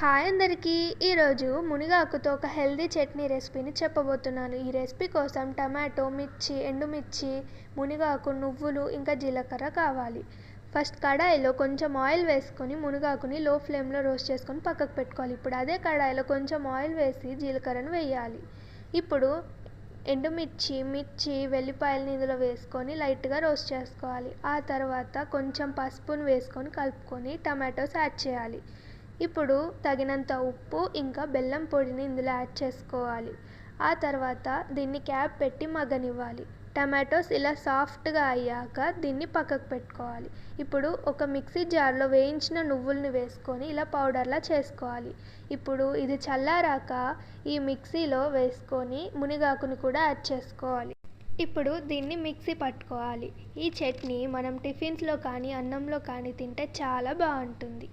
Hi అందరికీ! ఈరోజు మునగాకుతో ఒక హెల్దీ చట్నీ రెసిపీని చెప్పబోతున్నాను. ఈ రెసిపీ కోసం టమాటో, మిర్చి, ఎండుమిర్చి, మునగాకు, నువ్వులు ఇంకా జీలకర్ర కావాలి. ఫస్ట్ కడాయిలో కొంచెం ఆయిల్ వేసుకొని మునగాకుని లో ఫ్లేమ్లో రోస్ట్ చేసుకొని పక్కకు పెట్టుకోవాలి. ఇప్పుడు అదే కడాయిలో కొంచెం ఆయిల్ వేసి జీలకర్రను వేయాలి. ఇప్పుడు ఎండుమిర్చి, మిర్చి, వెల్లిపాయలని ఇందులో వేసుకొని లైట్గా రోస్ట్ చేసుకోవాలి. ఆ తర్వాత కొంచెం పసుపును వేసుకొని కలుపుకొని టమాటోస్ యాడ్ చేయాలి. ఇప్పుడు తగినంత ఉప్పు ఇంకా బెల్లం పొడిని ఇందులో యాడ్ చేసుకోవాలి. ఆ తర్వాత దీన్ని క్యాప్ పెట్టి మగ్గనివ్వాలి. టమాటోస్ ఇలా సాఫ్ట్గా అయ్యాక దీన్ని పక్కకు పెట్టుకోవాలి. ఇప్పుడు ఒక మిక్సీ జార్లో వేయించిన నువ్వుల్ని వేసుకొని ఇలా పౌడర్లా చేసుకోవాలి. ఇప్పుడు ఇది చల్లారాక ఈ మిక్సీలో వేసుకొని మునగాకుని కూడా యాడ్ చేసుకోవాలి. ఇప్పుడు దీన్ని మిక్సీ పట్టుకోవాలి. ఈ చట్నీ మనం టిఫిన్స్లో కానీ అన్నంలో కానీ తింటే చాలా బాగుంటుంది.